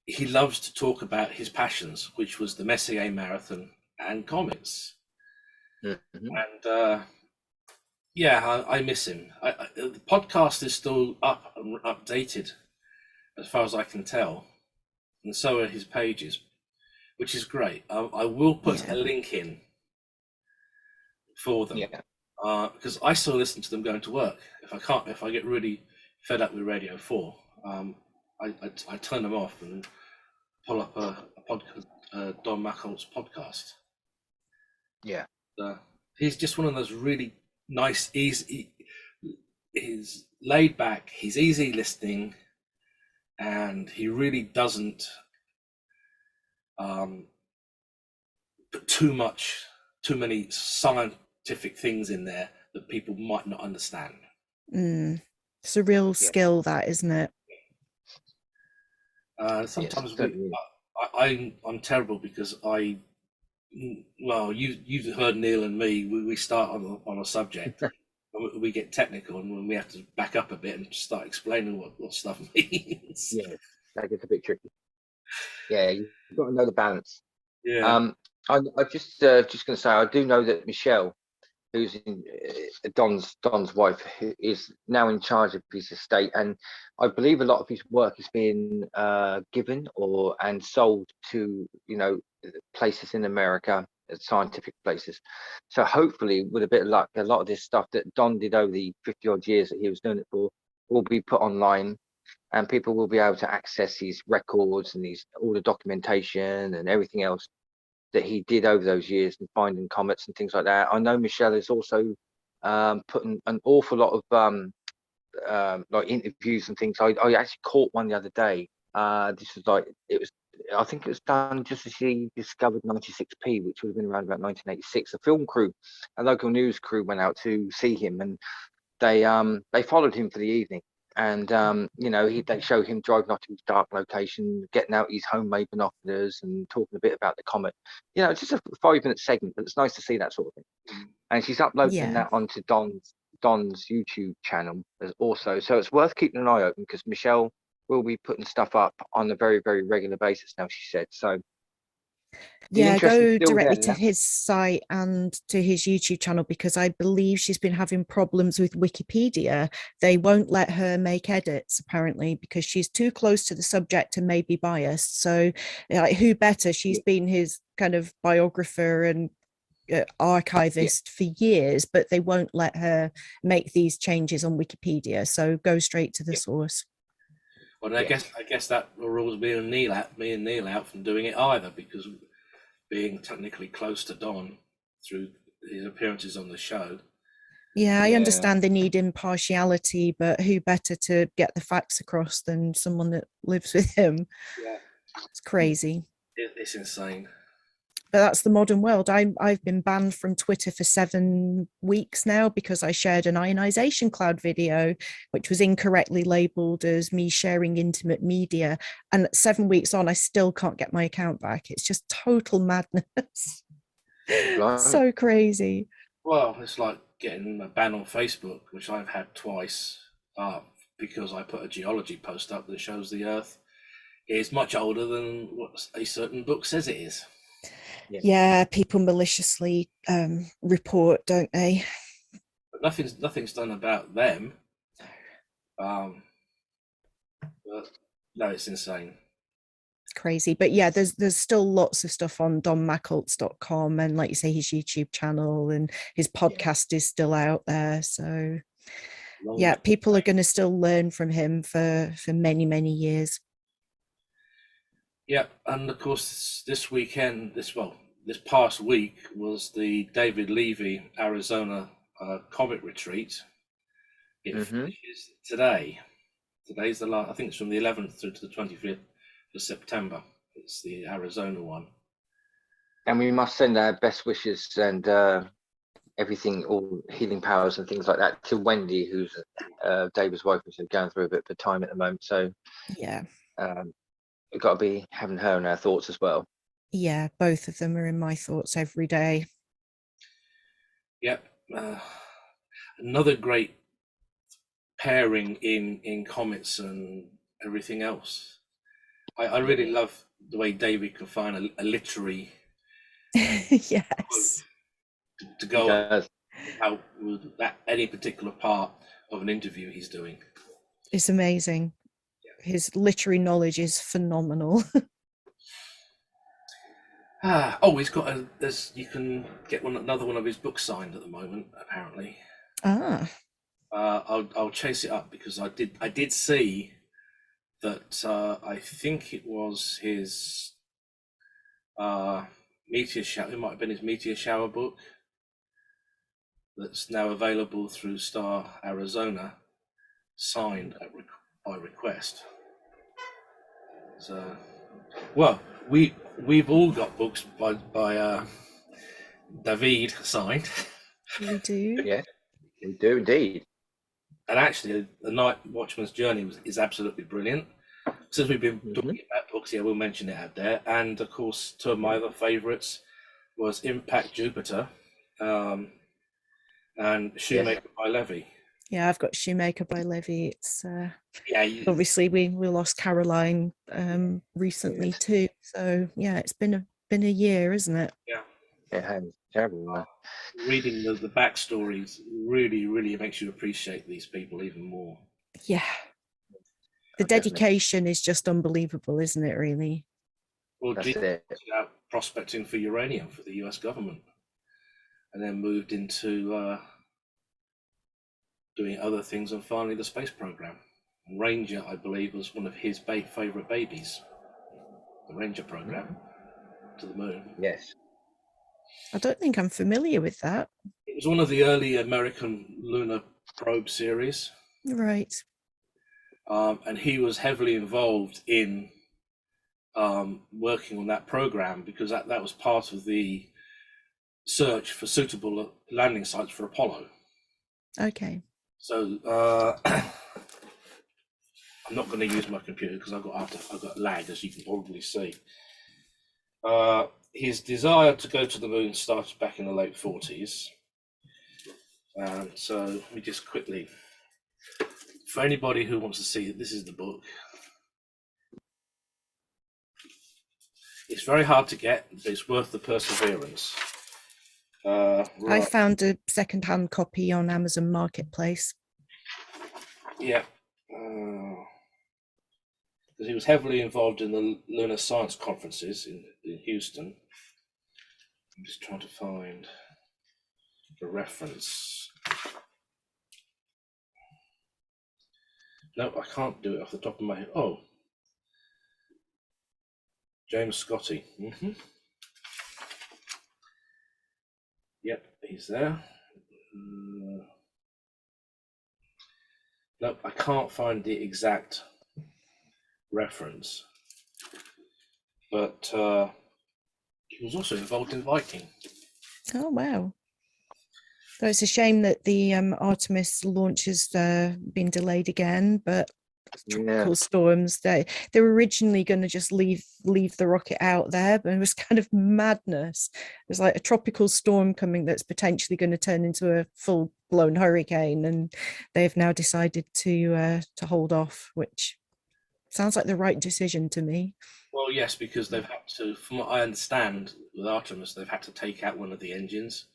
Speaker 1: he loves to talk about his passions, which was the Messier Marathon and comets. And I miss him. The podcast is still up and updated as far as I can tell, and so are his pages, which is great. I will put a link in for them, because I still listen to them going to work. If I get really fed up with Radio 4, I turn them off and pull up a podcast, Don Machholz podcast.
Speaker 2: Yeah.
Speaker 1: He's just one of those really nice, easy. He's laid back. He's easy listening, and he really doesn't put too many scientific things in there that people might not understand.
Speaker 3: It's a real skill, that, isn't it?
Speaker 1: Sometimes I'm terrible because you've heard Neil and me. We start on a subject, and we get technical, and we have to back up a bit and start explaining what stuff means.
Speaker 2: Yeah, that gets a bit tricky. Yeah, you've got to know the balance.
Speaker 1: Yeah.
Speaker 2: I'm just going to say, I do know that Michelle, who's Don's wife, who is now in charge of his estate, and I believe a lot of his work is being given and sold to places in America, scientific places. So hopefully, with a bit of luck, a lot of this stuff that Don did over the 50 odd years that he was doing it for will be put online, and people will be able to access his records and all the documentation and everything else that he did over those years, and finding comets and things like that. I know Michelle is also putting an awful lot of like interviews and things. I actually caught one the other day. This was I think it was done just as she discovered 96P, which would have been around about 1986. A local news crew went out to see him, and they followed him for the evening. And they show him driving off to his dark location, getting out his homemade binoculars and talking a bit about the comet. It's just a 5-minute segment, but it's nice to see that sort of thing. And she's uploading that onto Don's YouTube channel also. So it's worth keeping an eye open, because Michelle will be putting stuff up on a very, very regular basis now, she said. So
Speaker 3: go directly to his site and to his YouTube channel, because I believe she's been having problems with Wikipedia. They won't let her make edits, apparently, because she's too close to the subject and may be biased. So who better? She's been his kind of biographer and archivist for years, but they won't let her make these changes on Wikipedia. So go straight to the source.
Speaker 1: Well, I guess that rules me and Neil out from doing it either, because being technically close to Don through his appearances on the show.
Speaker 3: Yeah, I understand they need impartiality, but who better to get the facts across than someone that lives with him?
Speaker 1: Yeah,
Speaker 3: it's crazy.
Speaker 1: It's insane.
Speaker 3: But that's the modern world. I've been banned from Twitter for 7 weeks now because I shared an ionization cloud video, which was incorrectly labeled as me sharing intimate media. And 7 weeks on, I still can't get my account back. It's just total madness. So crazy.
Speaker 1: Well, it's like getting a ban on Facebook, which I've had twice, because I put a geology post up that shows the Earth is much older than what a certain book says it is.
Speaker 3: Yeah, people maliciously report, don't they?
Speaker 1: But nothing's done about them. But no, it's insane.
Speaker 3: It's crazy. But yeah, there's still lots of stuff on donmachholz.com, and like you say, his YouTube channel and his podcast is still out there. So people are going to still learn from him for many, many years.
Speaker 1: Yeah, and of course this past week was the David Levy Arizona Comet Retreat. It finishes today. Today's the last. I think it's from the 11th through to the 25th of September. It's the Arizona one.
Speaker 2: And we must send our best wishes and everything, all healing powers and things like that, to Wendy, who's David's wife, who's going through a bit of time at the moment. So we've got to be having her in our thoughts as well.
Speaker 3: Yeah, both of them are in my thoughts every day.
Speaker 1: Yep. Another great pairing in Comets and everything else. I really love the way David can find a literary
Speaker 3: yes
Speaker 1: to go out with that any particular part of an interview he's doing.
Speaker 3: It's amazing. his literary knowledge is phenomenal.
Speaker 1: He's got you can get another one of his books signed at the moment, apparently.
Speaker 3: Ah,
Speaker 1: I'll chase it up because I did see that. I think it was his Meteor Shower. It might have been his Meteor Shower book that's now available through Star Arizona, signed by request. So, well, we've all got books by David signed.
Speaker 3: we do.
Speaker 2: Yes, we do indeed.
Speaker 1: And actually, The Night Watchman's Journey is absolutely brilliant. Since we've been talking about books, yeah, we'll mention it out there. And of course, two of my other favourites was Impact Jupiter and Shoemaker by Levy.
Speaker 3: Yeah, I've got Shoemaker by Levy. It's
Speaker 1: Obviously
Speaker 3: we lost Caroline recently too. So yeah, it's been a year, isn't it?
Speaker 1: Yeah.
Speaker 2: It has terrible.
Speaker 1: Reading the backstories really makes you appreciate these people even more.
Speaker 3: Yeah. The dedication is just unbelievable, isn't it, really?
Speaker 1: Well,
Speaker 2: That's
Speaker 1: Gene
Speaker 2: it.
Speaker 1: started out prospecting for uranium for the US government and then moved into doing other things and finally the space program. And Ranger, I believe, was one of his favourite babies, the Ranger program to the moon.
Speaker 2: Yes.
Speaker 3: I don't think I'm familiar with that.
Speaker 1: It was one of the early American lunar probe series.
Speaker 3: Right.
Speaker 1: And he was heavily involved in working on that program because that was part of the search for suitable landing sites for Apollo.
Speaker 3: Okay.
Speaker 1: So I'm not going to use my computer because I've got lag, as you can probably see. His desire to go to the moon started back in the late 40s. So let me just quickly, for anybody who wants to see it, this is the book. It's very hard to get, but it's worth the perseverance. Right.
Speaker 3: I found a second-hand copy on Amazon Marketplace.
Speaker 1: Yeah. Because he was heavily involved in the lunar science conferences in Houston. I'm just trying to find the reference. No, I can't do it off the top of my head. Oh, James Scotty. Yep, he's there. No, I can't find the exact reference, but he was also involved in Viking.
Speaker 3: Oh wow! So it's a shame that the Artemis launch has been delayed again, but tropical storms, they were originally going to just leave the rocket out there, but it was kind of madness. It was like a tropical storm coming that's potentially going to turn into a full-blown hurricane, and they've now decided to hold off, which sounds like the right decision to me.
Speaker 1: Well, yes, because they've had to, from what I understand, with Artemis, they've had to take out one of the engines,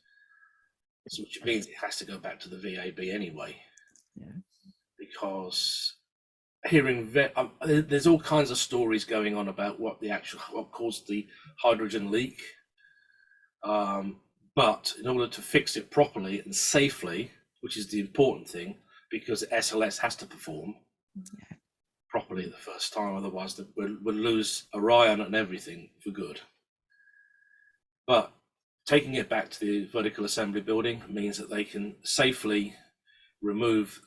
Speaker 1: which means it has to go back to the VAB anyway.
Speaker 3: Yeah.
Speaker 1: Because there's all kinds of stories going on about what caused the hydrogen leak. But in order to fix it properly and safely, which is the important thing, because SLS has to perform properly the first time, otherwise we'll lose Orion and everything for good. But taking it back to the vertical assembly building means that they can safely remove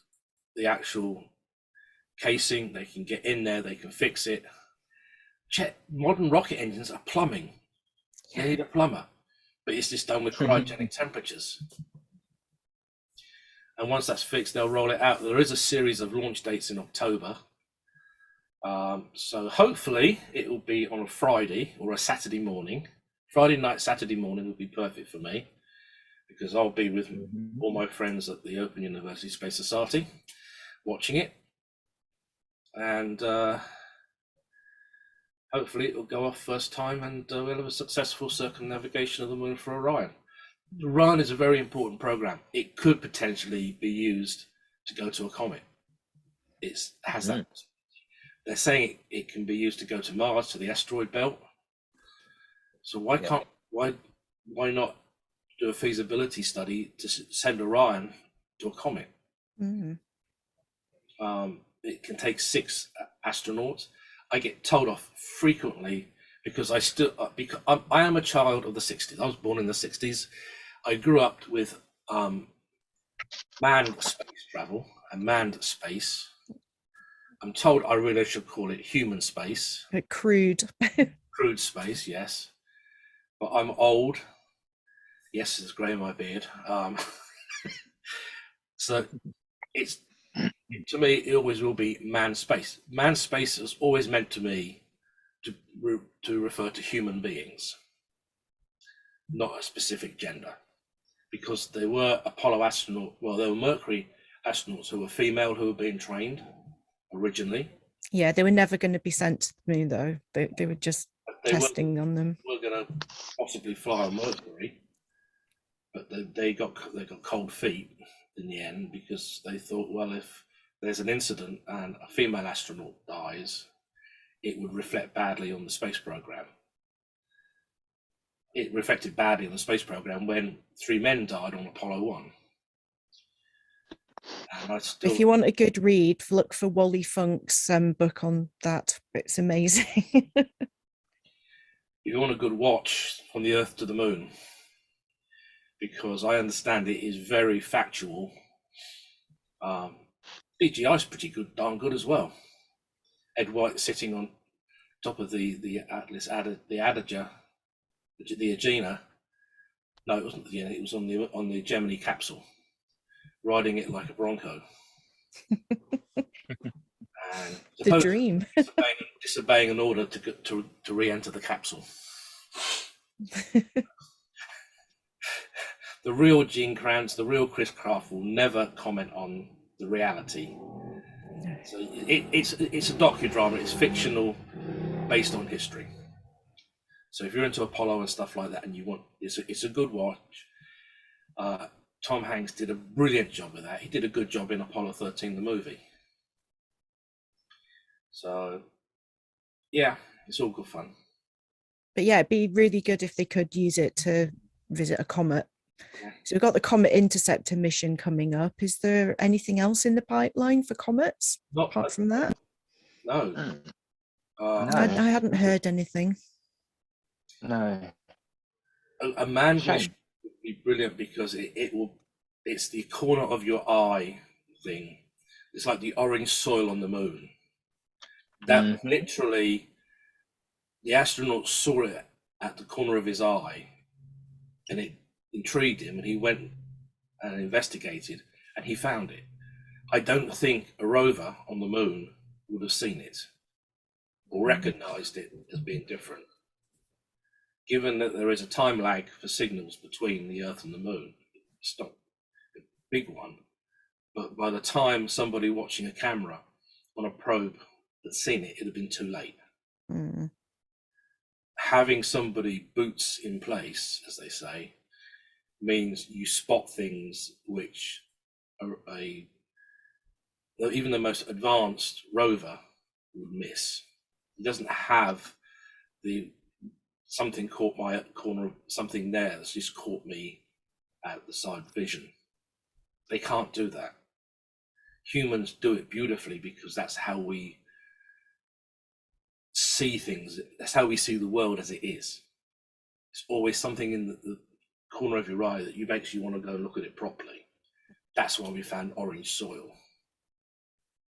Speaker 1: the actual casing, they can get in there, they can fix it. Modern rocket engines are plumbing. They need a plumber, but it's just done with cryogenic temperatures. And once that's fixed, they'll roll it out. There is a series of launch dates in October. So hopefully it will be on a Friday or a Saturday morning. Friday night, Saturday morning would be perfect for me because I'll be with all my friends at the Open University Space Society watching it. And hopefully it will go off first time and we'll have a successful circumnavigation of the moon for Orion. Orion is a very important program. It could potentially be used to go to a comet. It has that. they're saying it can be used to go to Mars, to the asteroid belt. So why
Speaker 2: Yeah.
Speaker 1: can't why not do a feasibility study to send Orion to a comet?
Speaker 3: Mhm.
Speaker 1: It can take 6 astronauts. I get told off frequently because I am a child of the 60s. I was born in the 60s. I grew up with manned space travel and manned space. I'm told I really should call it human space.
Speaker 3: Crude.
Speaker 1: Crude space, yes. But I'm old. Yes, there's grey in my beard. So it's, to me, it always will be manned space. Manned space has always meant to me to refer to human beings, not a specific gender, because there were Apollo astronauts, well, there were Mercury astronauts who were female who were being trained originally.
Speaker 3: Yeah, they were never going to be sent to the moon, though. They were just
Speaker 1: They
Speaker 3: testing on them.
Speaker 1: were going to possibly fly on Mercury, but they got cold feet in the end because they thought, well, if there's an incident and a female astronaut dies, it would reflect badly on the space program. It reflected badly on the space program when 3 men died on Apollo 1. And
Speaker 3: If you want a good read, look for Wally Funk's book on that. It's amazing.
Speaker 1: if you want a good watch from the Earth to the Moon, because I understand it is very factual. CGI is pretty good, darn good as well. Ed White sitting on top of the Atlas, the Adager, the Agena. No, it wasn't the Agena. It was on the Gemini capsule, riding it like a Bronco. And
Speaker 3: The dream.
Speaker 1: disobeying an order to re-enter the capsule. The real Gene Kranz, the real Chris Kraft will never comment on the reality. So it's a docudrama. It's fictional, based on history. So if you're into Apollo and stuff like that, and you want, it's a good watch. Tom Hanks did a brilliant job with that. He did a good job in Apollo 13, the movie. So yeah, it's all good fun.
Speaker 3: But yeah, it'd be really good if they could use it to visit a comet. So we've got the Comet Interceptor mission coming up. Is there anything else in the pipeline for comets apart from that?
Speaker 1: No.
Speaker 2: No.
Speaker 3: I hadn't heard anything.
Speaker 2: No.
Speaker 1: A manned mission would be brilliant because it's the corner of your eye thing. It's like the orange soil on the moon. That literally, the astronaut saw it at the corner of his eye, and it intrigued him, and he went and investigated, and he found it. I don't think a rover on the moon would have seen it or recognized it as being different. Given that there is a time lag for signals between the Earth and the moon, it's not a big one, but by the time somebody watching a camera on a probe had seen it, it'd have been too late. Having somebody boots in place, as they say, means you spot things which even the most advanced rover would miss. It doesn't have something caught my corner, something there that's just caught me at the side vision. They can't do that. Humans do it beautifully because that's how we see things. That's how we see the world as it is. It's always something in the corner of your eye that makes you want to go and look at it properly. That's why we found orange soil.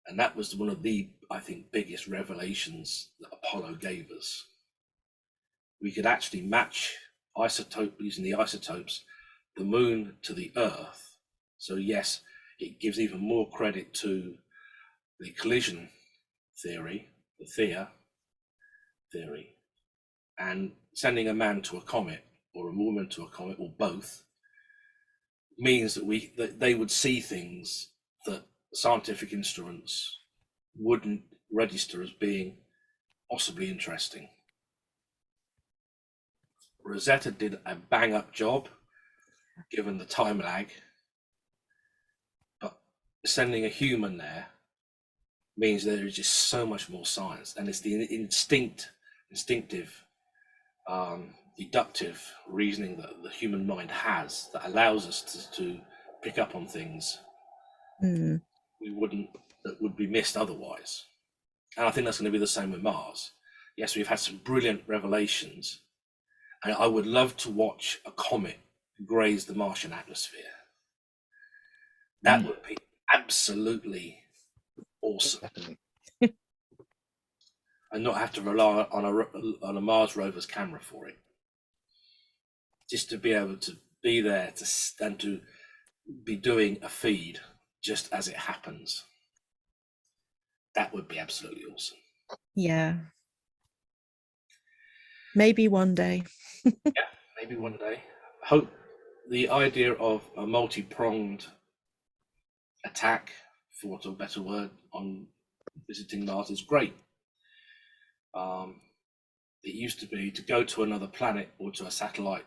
Speaker 1: And that was one of the, I think, biggest revelations that Apollo gave us. We could actually match using the isotopes, the moon to the Earth. So yes, it gives even more credit to the collision theory, the Theia theory, and sending a man to a comet or a woman to a comet or both means that they would see things that scientific instruments wouldn't register as being possibly interesting. Rosetta did a bang up job given the time lag, but sending a human there means there is just so much more science, and it's the instinctive, deductive reasoning that the human mind has that allows us to pick up on things
Speaker 3: Mm.
Speaker 1: that would be missed otherwise. And I think that's going to be the same with Mars. Yes, we've had some brilliant revelations, and I would love to watch a comet graze the Martian atmosphere. That would be absolutely awesome.
Speaker 2: Definitely.
Speaker 1: And not have to rely on a Mars rover's camera for it. Just to be able to be there and to be doing a feed just as it happens. That would be absolutely awesome.
Speaker 3: Yeah. Maybe one day.
Speaker 1: Yeah, maybe one day. Hope the idea of a multi-pronged attack, for want of a better word, on visiting Mars is great. It used to be to go to another planet or to a satellite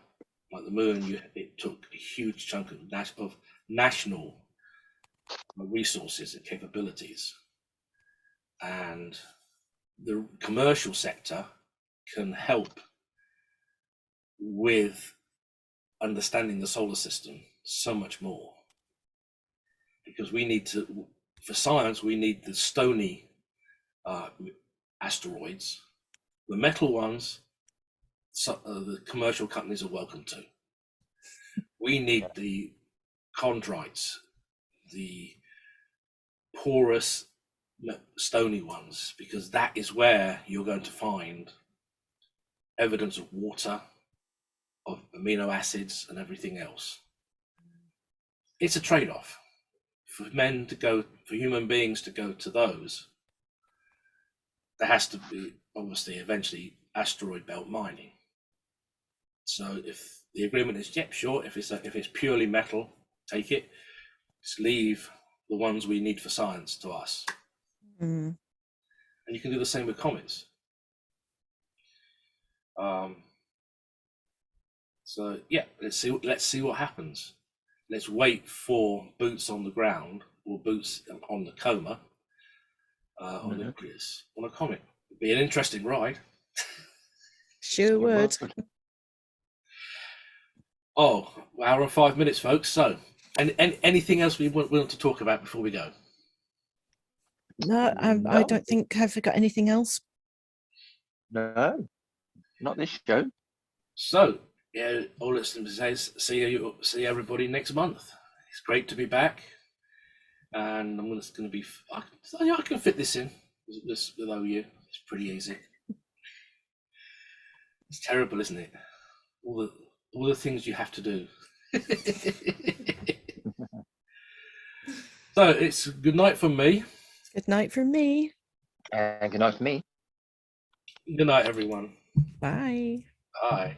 Speaker 1: like the moon, it took a huge chunk of national resources and capabilities. And the commercial sector can help with understanding the solar system so much more. Because we need to, for science, we need the stony asteroids. The metal ones, the commercial companies are welcome to. We need the chondrites, the porous stony ones, because that is where you're going to find evidence of water, of amino acids, and everything else. It's a trade-off for human beings to go to those. There has to be, obviously, eventually asteroid belt mining. So if the agreement is, yep, sure, if it's purely metal, take it. Just leave the ones we need for science to us.
Speaker 3: Mm.
Speaker 1: And you can do the same with comets. So yeah, let's see what happens. Let's wait for boots on the ground or boots on the coma or nucleus on a comet. It'd be an interesting ride.
Speaker 3: Sure would.
Speaker 1: Oh, hour and 5 minutes, folks. So, and anything else we want to talk about before we go?
Speaker 3: No, I don't think I've got anything else.
Speaker 2: No, not this show.
Speaker 1: So, yeah, all it's to say is see everybody next month. It's great to be back, and I'm just going to be. I can fit this in with OU. It's pretty easy. It's terrible, isn't it? All the things you have to do. So it's good night from me.
Speaker 3: Good night from me.
Speaker 2: And good night for me.
Speaker 1: Good night, everyone.
Speaker 3: Bye.
Speaker 1: Bye.